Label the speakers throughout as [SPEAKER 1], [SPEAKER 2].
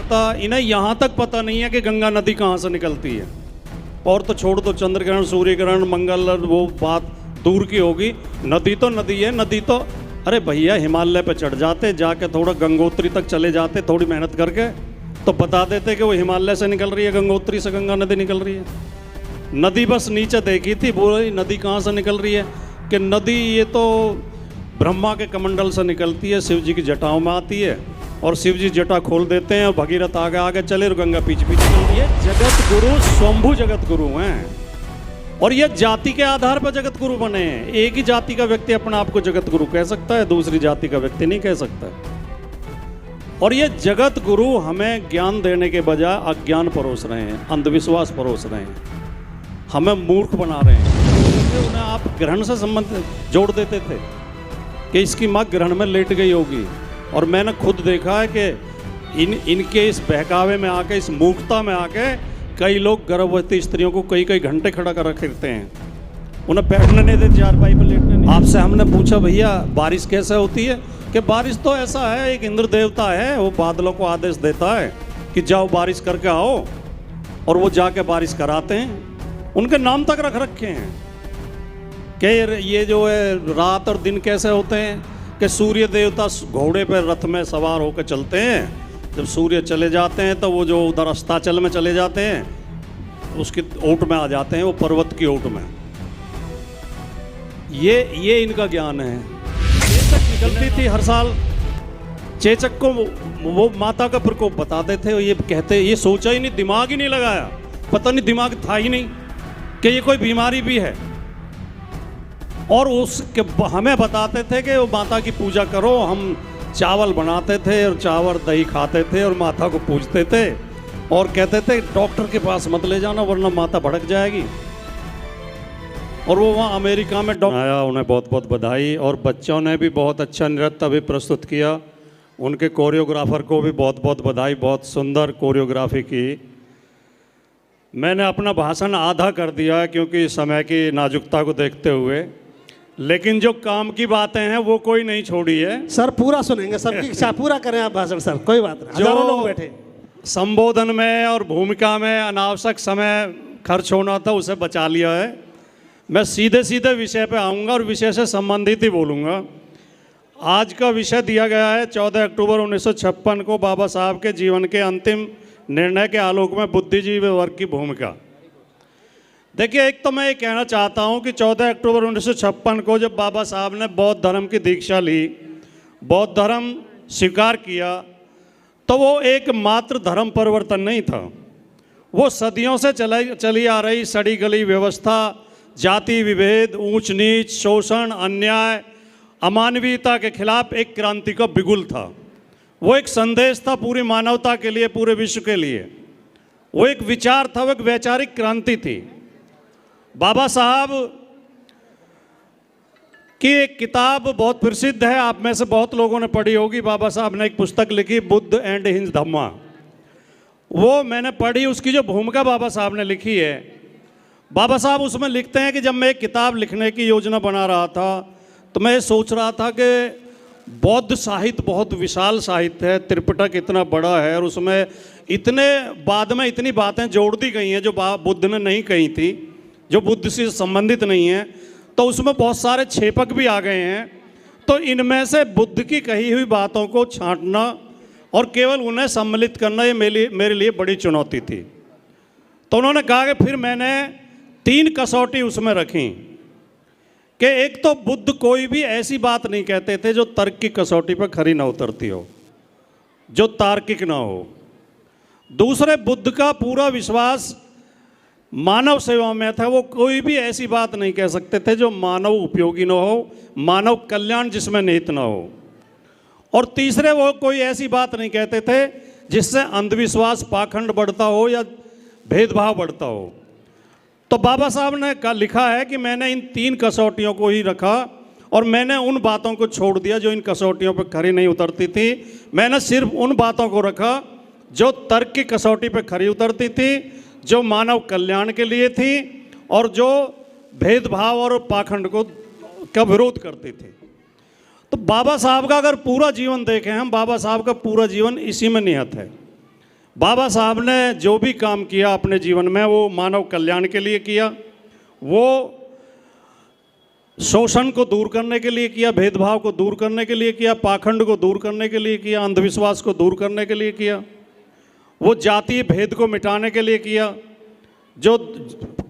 [SPEAKER 1] सकता, इन्हें यहाँ तक पता नहीं है कि गंगा नदी कहाँ से निकलती है। और तो छोड़ दो चंद्र ग्रहण, सूर्य ग्रहण, मंगल, वो बात दूर की होगी। नदी तो नदी है, नदी तो अरे भैया हिमालय पे चढ़ जाते, जाके थोड़ा गंगोत्री तक चले जाते, थोड़ी मेहनत करके तो बता देते कि वो हिमालय से निकल रही है, गंगोत्री से गंगा नदी निकल रही है। नदी बस नीचे देखी थी, बोली नदी कहाँ से निकल रही है कि नदी ये तो ब्रह्मा के कमंडल से निकलती है, शिव जी की जटाओं में आती है और शिव जी जटा खोल देते हैं और भगीरथ आगे आगे चले और गंगा पीछे पीछे चल रही है। जगत गुरु स्वयंभू जगत गुरु हैं और ये जाति के आधार पर जगत गुरु बने हैं। एक ही जाति का व्यक्ति अपने आप को जगत गुरु कह सकता है, दूसरी जाति का व्यक्ति नहीं कह सकता। और ये जगत गुरु हमें ज्ञान देने के बजाय अज्ञान परोस रहे हैं, अंधविश्वास परोस रहे हैं, हमें मूर्ख बना रहे हैं। उन्हें आप ग्रहण से संबंध जोड़ देते थे कि इसकी माँ ग्रहण में लेट गई होगी, और मैंने खुद देखा है कि इनके इस बहकावे में आके, इस मूर्खता में आके कई लोग गर्भवती स्त्रियों को कई कई घंटे खड़ा कर रखते हैं, उन्हें बैठने नहीं देते, चारपाई पर लेटने नहीं। आपसे हमने पूछा भैया बारिश कैसे होती है, कि बारिश तो ऐसा है, एक इंद्र देवता है, वो बादलों को आदेश देता है कि जाओ बारिश करके आओ, और वो जाके बारिश कराते हैं। उनके नाम तक रख रखे हैं कि ये जो है रात और दिन कैसे होते हैं, कि सूर्य देवता घोड़े पर रथ में सवार होकर चलते हैं, जब सूर्य चले जाते हैं तो वो जो उधर अस्ताचल में चले जाते हैं, उसकी ओट में आ जाते हैं, वो पर्वत की ओट में। ये इनका ज्ञान है। चेचक निकलती थी हर साल, चेचक को वो माता का प्रकोप बताते थे, ये कहते, ये सोचा ही नहीं, दिमाग ही नहीं लगाया, पता नहीं दिमाग था ही नहीं कि ये कोई बीमारी भी है। और उसके हमें बताते थे कि वो माता की पूजा करो। हम चावल बनाते थे और चावल दही खाते थे और माता को पूजते थे और कहते थे डॉक्टर के पास मत ले जाना वरना माता भड़क जाएगी। और वो वहाँ अमेरिका में डॉक्टर आया, उन्हें बहुत बहुत बधाई। और बच्चों ने भी बहुत अच्छा नृत्य अभी प्रस्तुत किया, उनके कोरियोग्राफर को भी बहुत बहुत बधाई, बहुत सुंदर कोरियोग्राफी की। मैंने अपना भाषण आधा कर दिया क्योंकि समय की नाजुकता को देखते हुए, लेकिन जो काम की बातें हैं वो कोई नहीं छोड़ी है।
[SPEAKER 2] सर पूरा सुनेंगे, सबकी इच्छा पूरा करें आप भाषण सर, कोई बात नहीं, हजारों लोग बैठे।
[SPEAKER 1] संबोधन में और भूमिका में अनावश्यक समय खर्च होना था, उसे बचा लिया है। मैं सीधे सीधे विषय पे आऊँगा और विषय से संबंधित ही बोलूँगा। आज का विषय दिया गया है 14 अक्टूबर 1956 को बाबा साहब के जीवन के अंतिम निर्णय के आलोक में बुद्धिजीवी वर्ग की भूमिका। देखिए, एक तो मैं ये कहना चाहता हूँ कि 14 अक्टूबर 1956 को जब बाबा साहब ने बौद्ध धर्म की दीक्षा ली, बौद्ध धर्म स्वीकार किया, तो वो एक मात्र धर्म परिवर्तन नहीं था, वो सदियों से चली आ रही सड़ी गली व्यवस्था, जाति विभेद, ऊंच नीच, शोषण, अन्याय, अमानवीयता के खिलाफ एक क्रांति का बिगुल था। वो एक संदेश था पूरी मानवता के लिए, पूरे विश्व के लिए। वो एक विचार था, वो एक वैचारिक क्रांति थी। बाबा साहब की एक किताब बहुत प्रसिद्ध है, आप में से बहुत लोगों ने पढ़ी होगी। बाबा साहब ने एक पुस्तक लिखी, बुद्ध एंड हिज धम्मा, वो मैंने पढ़ी। उसकी जो भूमिका बाबा साहब ने लिखी है, बाबा साहब उसमें लिखते हैं कि जब मैं एक किताब लिखने की योजना बना रहा था तो मैं ये सोच रहा था कि बौद्ध साहित्य बहुत विशाल साहित्य है, त्रिपिटक इतना बड़ा है और उसमें इतने बाद में इतनी बातें जोड़ दी गई हैं जो बुद्ध ने नहीं कही थी, जो बुद्ध से संबंधित नहीं है, तो उसमें बहुत सारे छेपक भी आ गए हैं। तो इनमें से बुद्ध की कही हुई बातों को छांटना और केवल उन्हें सम्मिलित करना, ये मेरे लिए बड़ी चुनौती थी। तो उन्होंने कहा कि फिर मैंने 3 कसौटी उसमें रखी कि एक तो बुद्ध कोई भी ऐसी बात नहीं कहते थे जो तर्क की कसौटी पर खरी ना उतरती हो, जो तार्किक ना हो। दूसरे, बुद्ध का पूरा विश्वास मानव सेवा में था, वो कोई भी ऐसी बात नहीं कह सकते थे जो मानव उपयोगी ना हो, मानव कल्याण जिसमें निहित ना हो। और तीसरे, वो कोई ऐसी बात नहीं कहते थे जिससे अंधविश्वास, पाखंड बढ़ता हो या भेदभाव बढ़ता हो। तो बाबा साहब ने लिखा है कि मैंने इन 3 कसौटियों को ही रखा और मैंने उन बातों को छोड़ दिया जो इन कसौटियों पर खरी नहीं उतरती थी। मैंने सिर्फ उन बातों को रखा जो तर्क की कसौटी पर खरी उतरती थी, जो मानव कल्याण के लिए थी और जो भेदभाव और पाखंड का विरोध करती थी। तो बाबा साहब का अगर पूरा जीवन देखें हम, बाबा साहब का पूरा जीवन इसी में निहित है बाबा साहब ने जो भी काम किया अपने जीवन में वो मानव कल्याण के लिए किया, वो शोषण को दूर करने के लिए किया, भेदभाव को दूर करने के लिए किया, पाखंड को दूर करने के लिए किया, अंधविश्वास को दूर करने के लिए किया, वो जातीय भेद को मिटाने के लिए किया, जो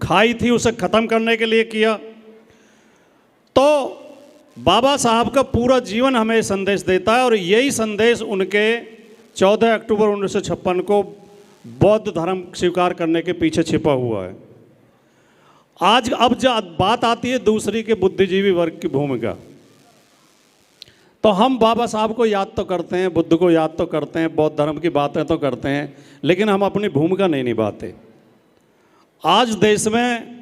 [SPEAKER 1] खाई थी उसे ख़त्म करने के लिए किया। तो बाबा साहब का पूरा जीवन हमें संदेश देता है और यही संदेश उनके 14 अक्टूबर 1956 को बौद्ध धर्म स्वीकार करने के पीछे छिपा हुआ है। आज अब बात आती है दूसरी के बुद्धिजीवी वर्ग की भूमिका। तो हम बाबा साहब को याद तो करते हैं, बुद्ध को याद तो करते हैं, बौद्ध धर्म की बातें तो करते हैं, लेकिन हम अपनी भूमिका नहीं निभाते। आज देश में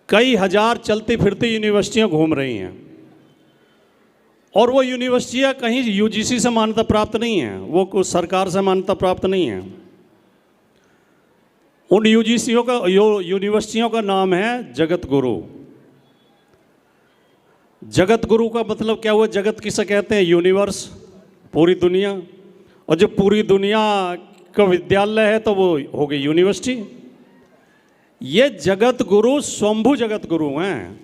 [SPEAKER 1] कई हजार चलती फिरती यूनिवर्सिटियां घूम रही हैं और वो यूनिवर्सिटियां कहीं यूजीसी से मान्यता प्राप्त नहीं है, वो कुछ सरकार से मान्यता प्राप्त नहीं है। उन यूनिवर्सिटियों का नाम है जगत गुरु। जगत गुरु का मतलब क्या हुआ? जगत किसे कहते हैं? यूनिवर्स, पूरी दुनिया। और जो पूरी दुनिया का विद्यालय है तो वो हो गई यूनिवर्सिटी। ये जगत गुरु स्वयंभू जगत गुरु हैं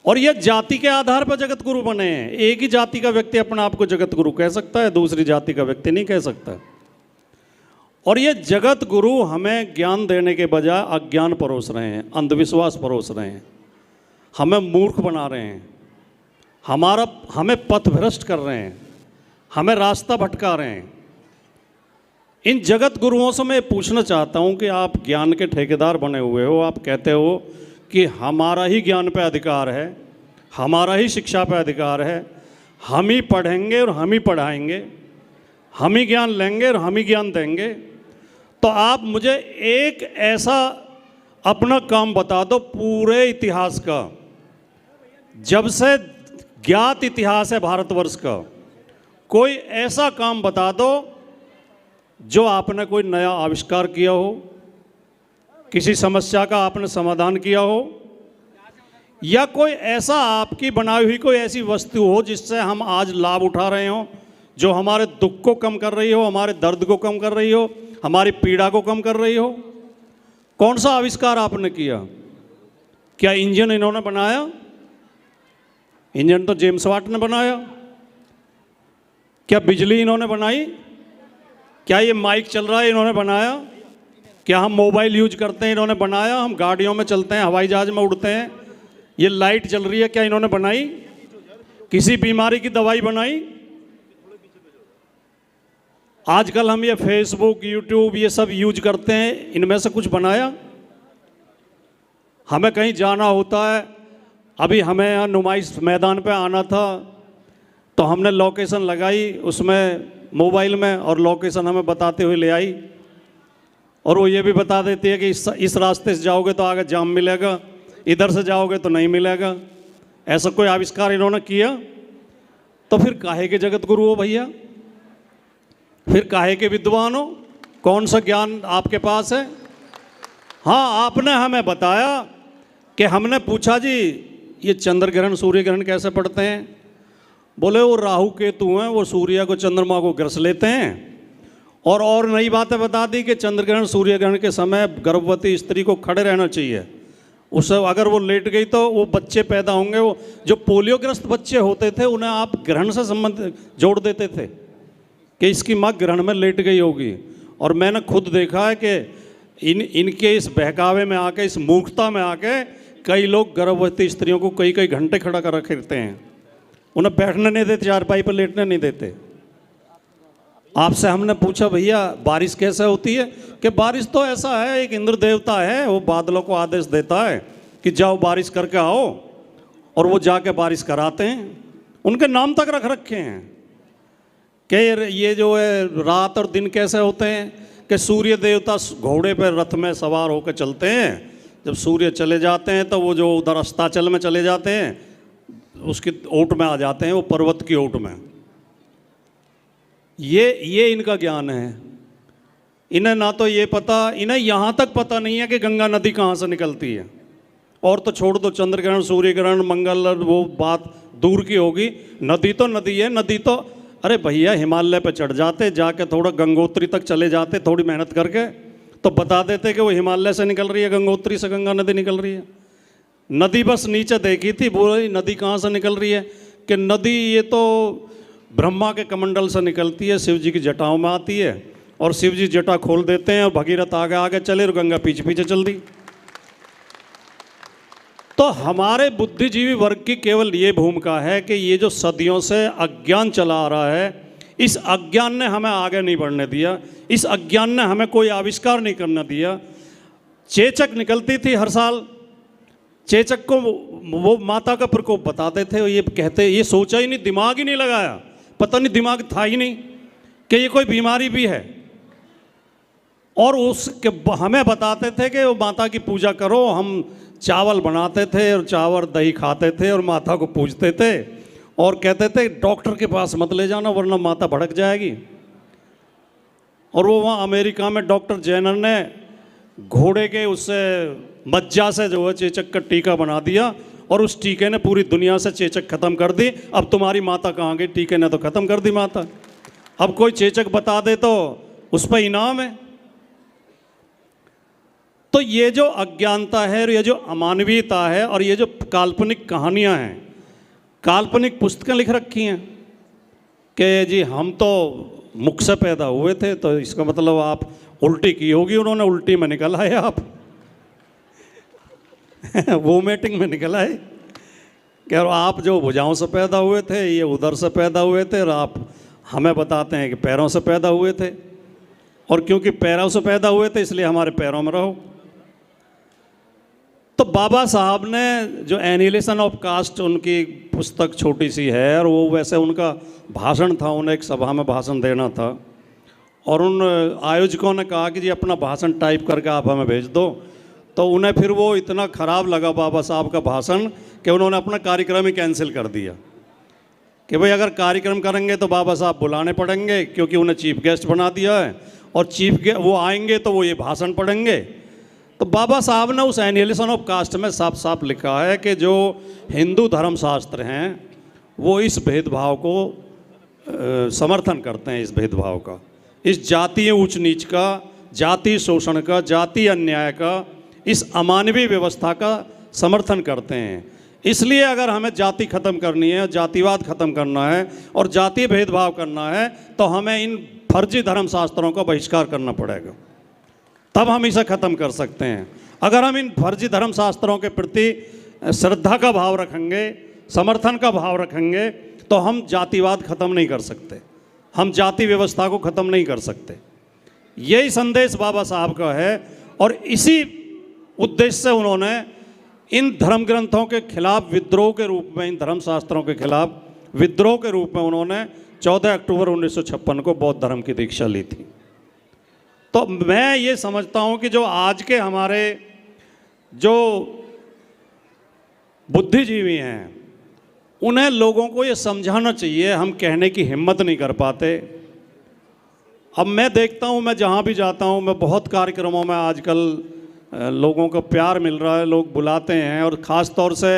[SPEAKER 1] और ये जाति के आधार पर जगत गुरु बने हैं। एक ही जाति का व्यक्ति अपने आप को जगत गुरु कह सकता है, दूसरी जाति का व्यक्ति नहीं कह सकता। और ये जगत गुरु हमें ज्ञान देने के बजाय अज्ञान परोस रहे हैं, अंधविश्वास परोस रहे हैं, हमें मूर्ख बना रहे हैं, हमें पथभ्रष्ट कर रहे हैं, हमें रास्ता भटका रहे हैं। इन जगत गुरुओं से मैं पूछना चाहता हूं कि आप ज्ञान के ठेकेदार बने हुए हो, आप कहते हो कि हमारा ही ज्ञान पे अधिकार है, हमारा ही शिक्षा पे अधिकार है, हम ही पढ़ेंगे और हम ही पढ़ाएंगे, हम ही ज्ञान लेंगे और हम ही ज्ञान देंगे। तो आप मुझे एक ऐसा अपना काम बता दो पूरे इतिहास का, जब से ज्ञात इतिहास है भारतवर्ष का, कोई ऐसा काम बता दो जो आपने कोई नया आविष्कार किया हो, किसी समस्या का आपने समाधान किया हो, या कोई ऐसा आपकी बनाई हुई कोई ऐसी वस्तु हो जिससे हम आज लाभ उठा रहे हो, जो हमारे दुख को कम कर रही हो, हमारे दर्द को कम कर रही हो, हमारी पीड़ा को कम कर रही हो। कौन सा आविष्कार आपने किया? क्या इंजन इन्होंने बनाया? इंजन तो जेम्स वाट ने बनाया। क्या बिजली इन्होंने बनाई? क्या ये माइक चल रहा है इन्होंने बनाया? क्या हम मोबाइल यूज करते हैं इन्होंने बनाया? हम गाड़ियों में चलते हैं, हवाई जहाज में उड़ते हैं, ये लाइट चल रही है, क्या इन्होंने बनाई? किसी बीमारी की दवाई बनाई? आजकल हम ये फेसबुक, यूट्यूब ये सब यूज करते हैं, इनमें से कुछ बनाया? हमें कहीं जाना होता है, अभी हमें यहाँ नुमाइश मैदान पे आना था तो हमने लोकेशन लगाई उसमें मोबाइल में और लोकेशन हमें बताते हुए ले आई, और वो ये भी बता देती है कि इस रास्ते से जाओगे तो आगे जाम मिलेगा, इधर से जाओगे तो नहीं मिलेगा। ऐसा कोई आविष्कार इन्होंने किया? तो फिर काहे के जगत गुरु हो भैया? फिर काहे के विद्वान हो? कौन सा ज्ञान आपके पास है? हाँ, आपने हमें बताया कि हमने पूछा जी ये चंद्र ग्रहण सूर्य ग्रहण कैसे पड़ते हैं? बोले वो राहु केतु हैं, वो सूर्य को चंद्रमा को ग्रस लेते हैं। और नई बातें बता दी कि चंद्र ग्रहण सूर्य ग्रहण के समय गर्भवती स्त्री को खड़े रहना चाहिए, उससे अगर वो लेट गई तो वो बच्चे पैदा होंगे। वो जो पोलियोग्रस्त बच्चे होते थे उन्हें आप ग्रहण से संबंध जोड़ देते थे कि इसकी माँ ग्रहण में लेट गई होगी। और मैंने खुद देखा है कि इनके इस बहकावे में आके, इस मूर्खता में आके कई लोग गर्भवती स्त्रियों को कई घंटे खड़ा कर रखते हैं, उन्हें बैठने नहीं देते, चारपाई पर लेटने नहीं देते। आपसे हमने पूछा भैया बारिश कैसे होती है? कि बारिश तो ऐसा है, एक इंद्र देवता है, वो बादलों को आदेश देता है कि जाओ बारिश करके आओ, और वो जाके बारिश कराते हैं। उनके नाम तक रख रखे हैं कि ये जो है रात और दिन कैसे होते हैं, कि सूर्य देवता घोड़े पर रथ में सवार होकर चलते हैं, जब सूर्य चले जाते हैं तो वो जो उधर अस्ताचल में चले जाते हैं, उसकी ओट में आ जाते हैं, वो पर्वत की ओट में। ये इनका ज्ञान है। इन्हें ना तो ये पता, इन्हें यहाँ तक पता नहीं है कि गंगा नदी कहाँ से निकलती है। और तो छोड़ दो, चंद्र ग्रहण, सूर्य ग्रहण, मंगल, वो बात दूर की होगी। नदी तो नदी है, नदी तो अरे भैया हिमालय पे चढ़ जाते, जाके थोड़ा गंगोत्री तक चले जाते, थोड़ी मेहनत करके, तो बता देते कि वो हिमालय से निकल रही है, गंगोत्री से गंगा नदी निकल रही है। नदी बस नीचे देखी थी, बोली नदी कहाँ से निकल रही है, कि नदी ये तो ब्रह्मा के कमंडल से निकलती है, शिव जी की जटाओं में आती है, और शिव जी जटा खोल देते हैं और भगीरथ आगे आगे चले और गंगा पीछे पीछे चल दी। तो हमारे बुद्धिजीवी वर्ग की केवल ये भूमिका है कि ये जो सदियों से अज्ञान चला आ रहा है, इस अज्ञान ने हमें आगे नहीं बढ़ने दिया, इस अज्ञान ने हमें कोई आविष्कार नहीं करने दिया। चेचक निकलती थी हर साल, चेचक को वो माता का प्रकोप बताते थे, ये कहते, ये सोचा ही नहीं, दिमाग ही नहीं लगाया, पता नहीं दिमाग था ही नहीं कि ये कोई बीमारी भी है। और उसके हमें बताते थे कि वो माता की पूजा करो। हम चावल बनाते थे और चावल दही खाते थे और माता को पूजते थे और कहते थे डॉक्टर के पास मत ले जाना वरना माता भड़क जाएगी। और वो वहाँ अमेरिका में डॉक्टर जेनर ने घोड़े के उससे मज्जा से जो है चेचक का टीका बना दिया और उस टीके ने पूरी दुनिया से चेचक खत्म कर दी। अब तुम्हारी माता कहाँ गई, टीके ने तो खत्म कर दी माता। अब कोई चेचक बता दे तो उस पर इनाम है। तो ये जो अज्ञानता है और ये जो अमानवीयता है और ये जो काल्पनिक कहानियां हैं, काल्पनिक पुस्तकें लिख रखी हैं कि जी हम तो मुख से पैदा हुए थे, तो इसका मतलब आप उल्टी की होगी, उन्होंने उल्टी में निकल आए आप वोमिटिंग में निकल आए। कह रहे आप जो भुजाओं से पैदा हुए थे, ये उधर से पैदा हुए थे, और आप हमें बताते हैं कि पैरों से पैदा हुए थे, और क्योंकि पैरों से पैदा हुए थे इसलिए हमारे पैरों में रहो। तो बाबा साहब ने जो एनिहिलेशन ऑफ कास्ट, उनकी पुस्तक छोटी सी है और वो वैसे उनका भाषण था, उन्हें एक सभा में भाषण देना था और उन आयोजकों ने कहा कि जी अपना भाषण टाइप करके आप हमें भेज दो। तो उन्हें फिर वो इतना ख़राब लगा बाबा साहब का भाषण कि उन्होंने अपना कार्यक्रम ही कैंसिल कर दिया कि भाई अगर कार्यक्रम करेंगे तो बाबा साहब बुलाने पड़ेंगे, क्योंकि उन्हें चीफ गेस्ट बना दिया है और चीफ गेस्ट वो आएंगे तो वो ये भाषण पढ़ेंगे। तो बाबा साहब ने उस एनिहिलेशन ऑफ कास्ट में साफ साफ लिखा है कि जो हिंदू धर्मशास्त्र हैं वो इस भेदभाव को समर्थन करते हैं, इस भेदभाव का, इस जातीय ऊंच नीच का, जातीय शोषण का, जातीय अन्याय का, इस अमानवीय व्यवस्था का समर्थन करते हैं। इसलिए अगर हमें जाति खत्म करनी है, जातिवाद खत्म करना है और जातीय भेदभाव करना है तो हमें इन फर्जी धर्मशास्त्रों का बहिष्कार करना पड़ेगा, तब हम इसे खत्म कर सकते हैं। अगर हम इन फर्जी धर्मशास्त्रों के प्रति श्रद्धा का भाव रखेंगे, समर्थन का भाव रखेंगे, तो हम जातिवाद खत्म नहीं कर सकते, हम जाति व्यवस्था को खत्म नहीं कर सकते। यही संदेश बाबा साहब का है और इसी उद्देश्य से उन्होंने इन धर्म ग्रंथों के खिलाफ विद्रोह के रूप में, इन धर्मशास्त्रों के खिलाफ विद्रोह के रूप में उन्होंने 14 अक्टूबर 1956 को बौद्ध धर्म की दीक्षा ली थी। तो मैं ये समझता हूँ कि जो आज के हमारे जो बुद्धिजीवी हैं उन्हें लोगों को ये समझाना चाहिए, हम कहने की हिम्मत नहीं कर पाते। अब मैं देखता हूँ, मैं जहाँ भी जाता हूँ, मैं बहुत कार्यक्रमों में आजकल लोगों का प्यार मिल रहा है, लोग बुलाते हैं, और ख़ास तौर से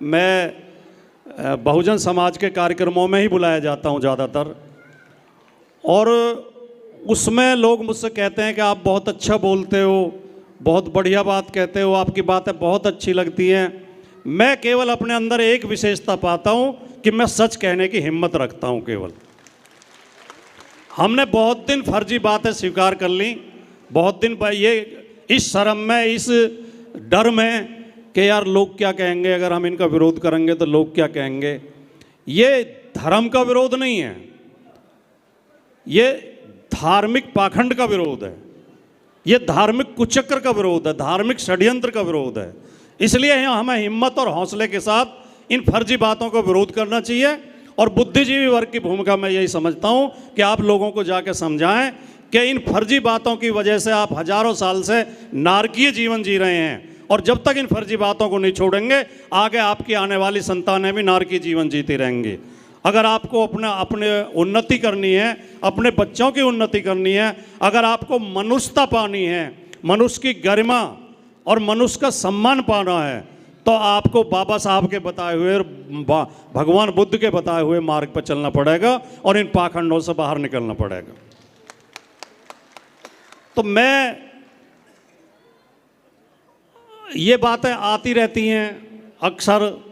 [SPEAKER 1] मैं बहुजन समाज के कार्यक्रमों में ही बुलाया जाता हूँ ज़्यादातर, और उसमें लोग मुझसे कहते हैं कि आप बहुत अच्छा बोलते हो, बहुत बढ़िया बात कहते हो, आपकी बातें बहुत अच्छी लगती हैं। मैं केवल अपने अंदर एक विशेषता पाता हूँ कि मैं सच कहने की हिम्मत रखता हूँ। केवल हमने बहुत दिन फर्जी बातें स्वीकार कर ली, बहुत दिन ये इस शर्म में, इस डर में कि यार लोग क्या कहेंगे, अगर हम इनका विरोध करेंगे तो लोग क्या कहेंगे। ये धर्म का विरोध नहीं है, ये धार्मिक पाखंड का विरोध है, ये धार्मिक कुचक्र का विरोध है, धार्मिक षड्यंत्र का विरोध है। इसलिए हमें हिम्मत और हौसले के साथ इन फर्जी बातों का विरोध करना चाहिए। और बुद्धिजीवी वर्ग की भूमिका मैं यही समझता हूँ कि आप लोगों को जाकर समझाएं कि इन फर्जी बातों की वजह से आप हजारों साल से नारकीय जीवन जी रहे हैं, और जब तक इन फर्जी बातों को नहीं छोड़ेंगे आगे आपकी आने वाली संतानें भी नारकीय जीवन जीती रहेंगी। अगर आपको अपने उन्नति करनी है, अपने बच्चों की उन्नति करनी है, अगर आपको मनुष्यता पानी है, मनुष्य की गरिमा और मनुष्य का सम्मान पाना है, तो आपको बाबा साहब के बताए हुए और भगवान बुद्ध के बताए हुए मार्ग पर चलना पड़ेगा और इन पाखंडों से बाहर निकलना पड़ेगा। तो ये बातें आती रहती हैं अक्सर।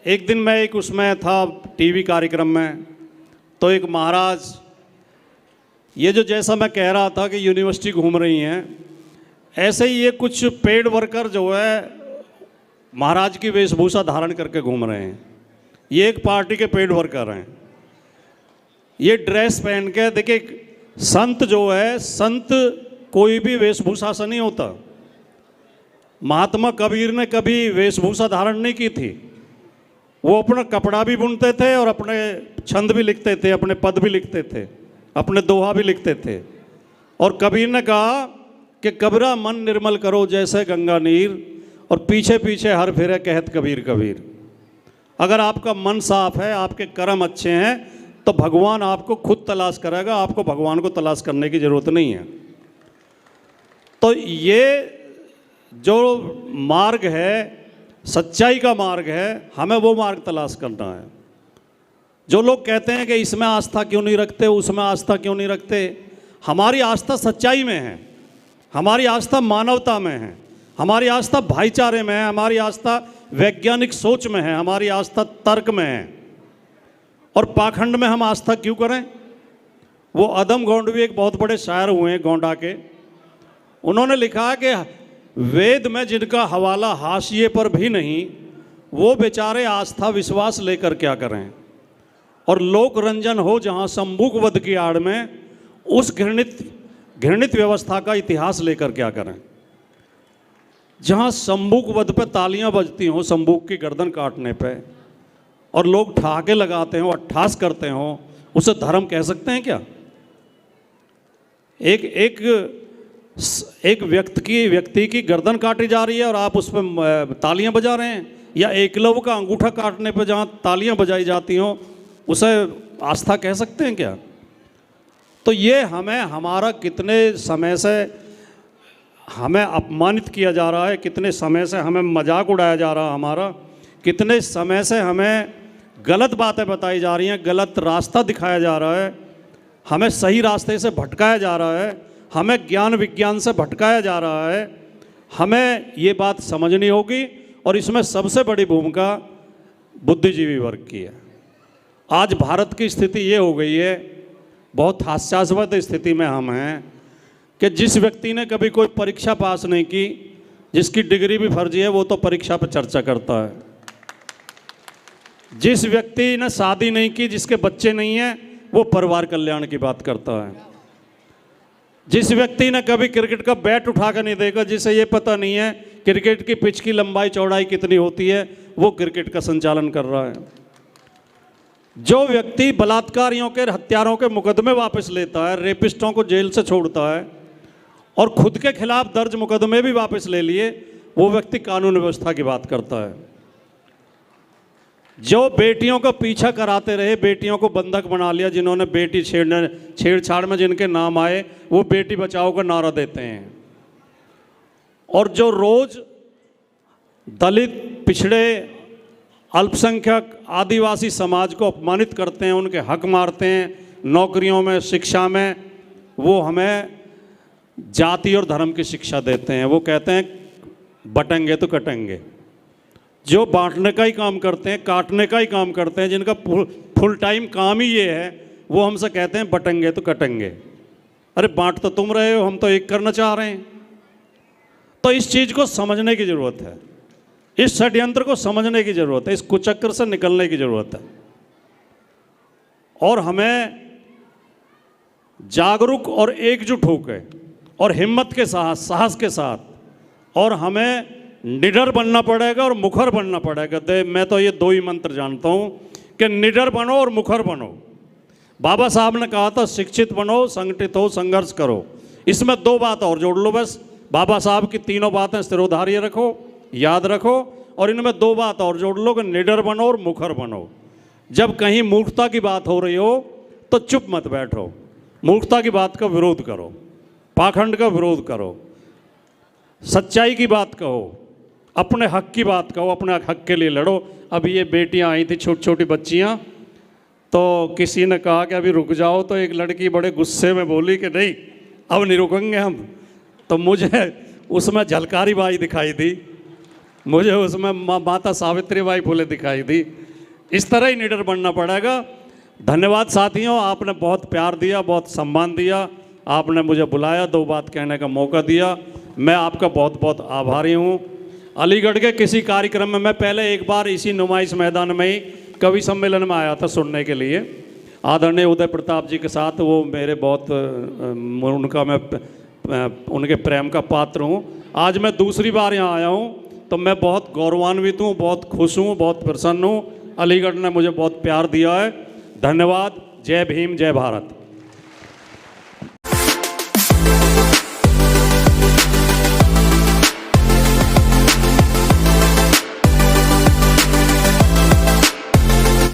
[SPEAKER 1] एक दिन मैं एक उसमें था टीवी कार्यक्रम में, तो एक महाराज, ये जो जैसा मैं कह रहा था कि यूनिवर्सिटी घूम रही हैं, ऐसे ही ये कुछ पेड वर्कर जो है महाराज की वेशभूषा धारण करके घूम रहे हैं। ये एक पार्टी के पेड वर्कर हैं। ये ड्रेस पहन के, देखिए संत जो है, संत कोई भी वेशभूषा से नहीं होता। महात्मा कबीर ने कभी वेशभूषा धारण नहीं की थी। वो अपना कपड़ा भी बुनते थे और अपने छंद भी लिखते थे, अपने पद भी लिखते थे, अपने दोहा भी लिखते थे। और कबीर ने कहा कि कबरा मन निर्मल करो जैसे गंगा नीर, और पीछे पीछे हर फिरे कहत कबीर कबीर। अगर आपका मन साफ है, आपके कर्म अच्छे हैं, तो भगवान आपको खुद तलाश करेगा। आपको भगवान को तलाश करने की ज़रूरत नहीं है। तो ये जो मार्ग है, सच्चाई का मार्ग है, हमें वो मार्ग तलाश करना है। जो लोग कहते हैं कि इसमें आस्था क्यों नहीं रखते, उसमें आस्था क्यों नहीं रखते, हमारी आस्था सच्चाई में है, हमारी आस्था मानवता में है, हमारी आस्था भाईचारे में है, हमारी आस्था वैज्ञानिक सोच में है, हमारी आस्था तर्क में है। और पाखंड में हम आस्था क्यों करें? वो अदम गोंडवी एक बहुत बड़े शायर हुए हैं गोंडा के, उन्होंने लिखा कि वेद में जिनका हवाला हाशिए पर भी नहीं, वो बेचारे आस्था विश्वास लेकर क्या करें। और लोक रंजन हो जहाँ संबुक वध की आड़ में, उस घृणित व्यवस्था का इतिहास लेकर क्या करें। जहाँ संबुक वध पे तालियां बजती हों, संबुक की गर्दन काटने पे, और लोग ठहाके लगाते हों, अट्ठास करते हों, उसे धर्म कह सकते हैं क्या? एक व्यक्ति की गर्दन काटी जा रही है और आप उस पर तालियां बजा रहे हैं? या एकलव्य का अंगूठा काटने पर जहाँ तालियां बजाई जाती हों, उसे आस्था कह सकते हैं क्या? तो ये हमारा कितने समय से हमें अपमानित किया जा रहा है, कितने समय से हमें मजाक उड़ाया जा रहा है हमारा, कितने समय से हमें गलत बातें बताई जा रही हैं, गलत रास्ता दिखाया जा रहा है, हमें सही रास्ते से भटकाया जा रहा है, हमें ज्ञान विज्ञान से भटकाया जा रहा है। हमें ये बात समझनी होगी, और इसमें सबसे बड़ी भूमिका बुद्धिजीवी वर्ग की है। आज भारत की स्थिति ये हो गई है, बहुत हास्यास्पद स्थिति में हम हैं, कि जिस व्यक्ति ने कभी कोई परीक्षा पास नहीं की, जिसकी डिग्री भी फर्जी है, वो तो परीक्षा पर चर्चा करता है। जिस व्यक्ति ने शादी नहीं की, जिसके बच्चे नहीं हैं, वो परिवार कल्याण की बात करता है। जिस व्यक्ति ने कभी क्रिकेट का बैट उठा कर नहीं देखा, जिसे ये पता नहीं है क्रिकेट की पिच की लंबाई चौड़ाई कितनी होती है, वो क्रिकेट का संचालन कर रहा है। जो व्यक्ति बलात्कारियों के, हत्यारों के मुकदमे वापस लेता है, रेपिस्टों को जेल से छोड़ता है, और खुद के खिलाफ दर्ज मुकदमे भी वापस ले लिए, वो व्यक्ति कानून व्यवस्था की बात करता है। जो बेटियों का पीछा कराते रहे, बेटियों को बंधक बना लिया, जिन्होंने बेटी छेड़छाड़ में जिनके नाम आए, वो बेटी बचाओ का नारा देते हैं। और जो रोज दलित, पिछड़े, अल्पसंख्यक, आदिवासी समाज को अपमानित करते हैं, उनके हक मारते हैं नौकरियों में, शिक्षा में, वो हमें जाति और धर्म की शिक्षा देते हैं। वो कहते हैं बटेंगे तो कटेंगे। जो बांटने का ही काम करते हैं, काटने का ही काम करते हैं, जिनका फुल टाइम काम ही ये है, वो हमसे कहते हैं बटेंगे तो कटेंगे। अरे बांट तो तुम रहे हो, हम तो एक करना चाह रहे हैं। तो इस चीज़ को समझने की ज़रूरत है, इस षड्यंत्र को समझने की ज़रूरत है, इस कुचक्र से निकलने की ज़रूरत है। और हमें जागरूक और एकजुट होकर और हिम्मत के साथ, साहस के साथ, और हमें निडर बनना पड़ेगा और मुखर बनना पड़ेगा। मैं तो ये दो ही मंत्र जानता हूँ कि निडर बनो और मुखर बनो। बाबा साहब ने कहा था शिक्षित बनो, संगठित हो, संघर्ष करो। इसमें दो बात और जोड़ लो बस। बाबा साहब की तीनों बातें सिरोधार्य रखो, याद रखो, और इनमें दो बात और जोड़ लो कि निडर बनो और मुखर बनो। जब कहीं मूर्खता की बात हो रही हो तो चुप मत बैठो, मूर्खता की बात का विरोध करो, पाखंड का विरोध करो, सच्चाई की बात कहो, अपने हक की बात कहो, अपने हक के लिए लड़ो। अभी ये बेटियां आई थी, छोटी छोटी बच्चियां, तो किसी ने कहा कि अभी रुक जाओ, तो एक लड़की बड़े गुस्से में बोली कि नहीं अब नहीं रुकेंगे हम। तो मुझे उसमें झलकारी बाई दिखाई दी, मुझे उसमें माता सावित्री बाई फुले दिखाई दी। इस तरह ही निडर बनना पड़ेगा। धन्यवाद साथियों, आपने बहुत प्यार दिया, बहुत सम्मान दिया, आपने मुझे बुलाया, 2 बात कहने का मौका दिया, मैं आपका बहुत बहुत आभारी हूँ। अलीगढ़ के किसी कार्यक्रम में मैं पहले एक बार इसी नुमाइश मैदान में ही कवि सम्मेलन में आया था सुनने के लिए, आदरणीय उदय प्रताप जी के साथ। वो मेरे बहुत उनका मैं उनके प्रेम का पात्र हूँ। आज मैं दूसरी बार यहाँ आया हूँ, तो मैं बहुत गौरवान्वित हूँ, बहुत खुश हूँ, बहुत प्रसन्न हूँ। अलीगढ़ ने मुझे बहुत प्यार दिया है। धन्यवाद। जय भीम, जय भारत।